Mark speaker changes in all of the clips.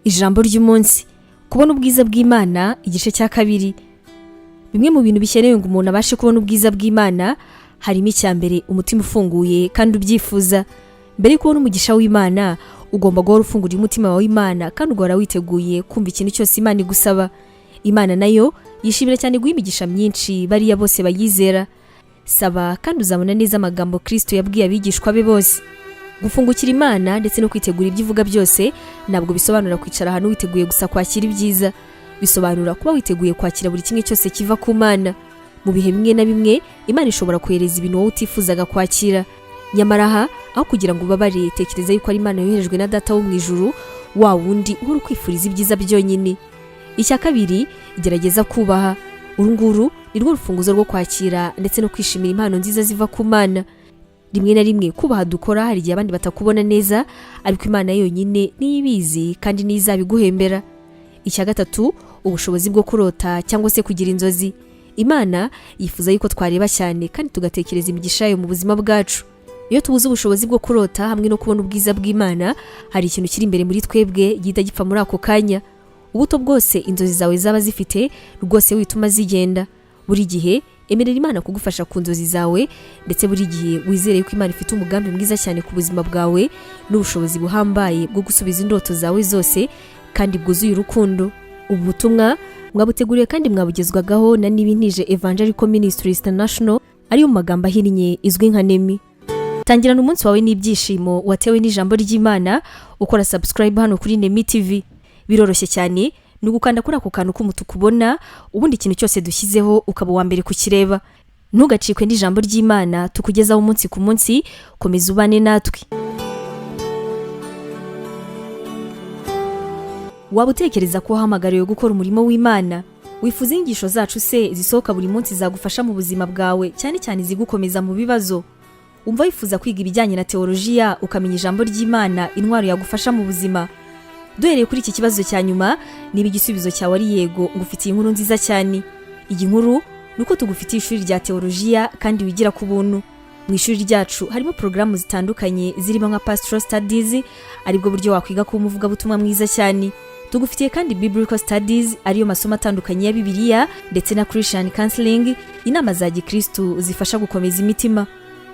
Speaker 1: Ijambo ry'umunsi, kubona ubwiza bw'Imana, igice cya kabiri. Bimwe mu bintu bikenewe ngo umuntu abashe kubona ubwiza bw'Imana harimo icyambere umutima ufunguye kandi ubyifuza. Mbere yo kubona umugisha w'Imana ugomba guhora ufungura umutima wawe Imana kandi ugahora witeguye kumva ikintu cyose Imana igusaba. Imana nayo yishimira cyane guha imigisha myinshi bariya bose bayizera. Saba kandi uzabona neza amagambo Kristo yabwiye abigishwa be bose. Gufungukira Imana ndetse no kwitegura ibyo ivuga byose ntabwo bisobanura kwicara ahantu witeguye gusa kwakira ibyiza. Bisobanura kuba witeguye kwakira buri kimwe cyose kiva ku Mana. Mu bihe bimwe na bimwe Imana ishobora kohereza ibintu wowe utifuzaga kwakira. Nyamara aho kugira ngo ubabare, tekereza yuko ari Imana yoherejwe na Data wo mu ijuru, wa wundi uhora kwifuriza ibyiza byonyine. Icya kabiri, gerageza kubaha. Urunguru ni rwo rufunguzo rwo kwakira ndetse no kwishimira impano nziza ziva ku Mana. Rimwe na rimwe kubaha dukora hari igihe abandi batakubona neza, ariko Imana yonyine niyo ibizi kandi niyo izabiguhembera. Icya gatatu, ubushobozi bwo kurota cyangwa se kugira inzozi. Imana yifuza yuko twareba cyane kandi tugatekereza imigisha yayo mu buzima bwacu. Iyo tubuze ubushobozi bwo kurota hamwe no kubona ubwiza bw'Imana, hari ikintu kiri imbere muri twebwe gihita gipfa muri ako kanya. Ubuto bwose inzozi zawe zaba zifite rwose wituma zigenda. Buri gihe emerera Imana kugufasha ku nzozi zawe, ndetse buri gihe wizere ko Imana ifite umugambi mwiza cyane ku buzima bwawe n'ubushobozi buhambaye bwo gusubiza indoto zawe zose kandi bwuzuye urukundo. Ubu butumwa mwabuteguriye kandi mwabugezwagaho na Nibintije Evangelical Ministries International, ariyo mu magambo ahinnye izwi nka NEMI. Tangirana umunsi wawe n'ibyishimo watewe n'ijambo ry'Imana ukora subscribe hano kuri NEMI TV. Biroroshye cyane, ni ugukanda kuri ako kantu k'umutuku ubona, ubundi ikintu cyose dushyizeho ukaba wa mbere kukireba. Ntugacikwe n'ijambo ry'Imana tukugezaho umunsi ku munsi, komeza ubane natwe. Waba utekereza ko wahamagariwe gukora umurimo w'Imana? Wifuza inyigisho zacu se zisohoka buri munsi zagufasha mu buzima bwawe, cyane cyane zigukomeza mu bibazo? Umva wifuza kwiga ibijyanye na teolojiya ukamenya ijambo ry'Imana, intwaro yagufasha mu buzima? Duhereye kuri iki kibazo cya nyuma, niba igisubizo cyawe ari yego, ngufitiye inkuru nziza cyane. Iyi nkuru nuko tugufitiye ishuri rya teolojiya kandi wigira ku buntu. Mu ishuri ryacu harimo porogaramu zitandukanye zirimo nka pastoral studies, aribwo buryo wakwiga kuba umuvugabutumwa mwiza cyane. Tugufitiye kandi biblical studies, ariyo masomo atandukanye ya Bibiliya, ndetse na Christian counseling, inama za Gikristo zifasha gukomeza imitima.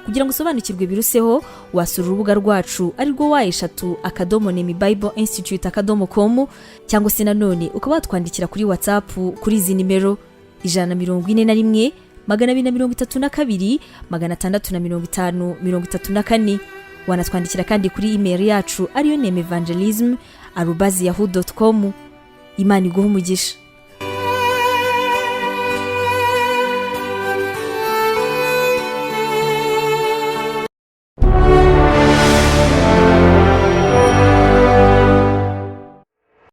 Speaker 1: Kugira ngo usobanukirwe biruseho, wasura urubuga rwacu arirwo wa@NEMI-BIBLE-INSTITUTE.com, cyangwa se nanone ukaba watwandikira kuri WhatsApp kuri izi nimero 141 232 655 34. Wanatwandikira kandi kuri email yacu ariyo nemivangelism@yahoo.com. Imana iguhe umugisha.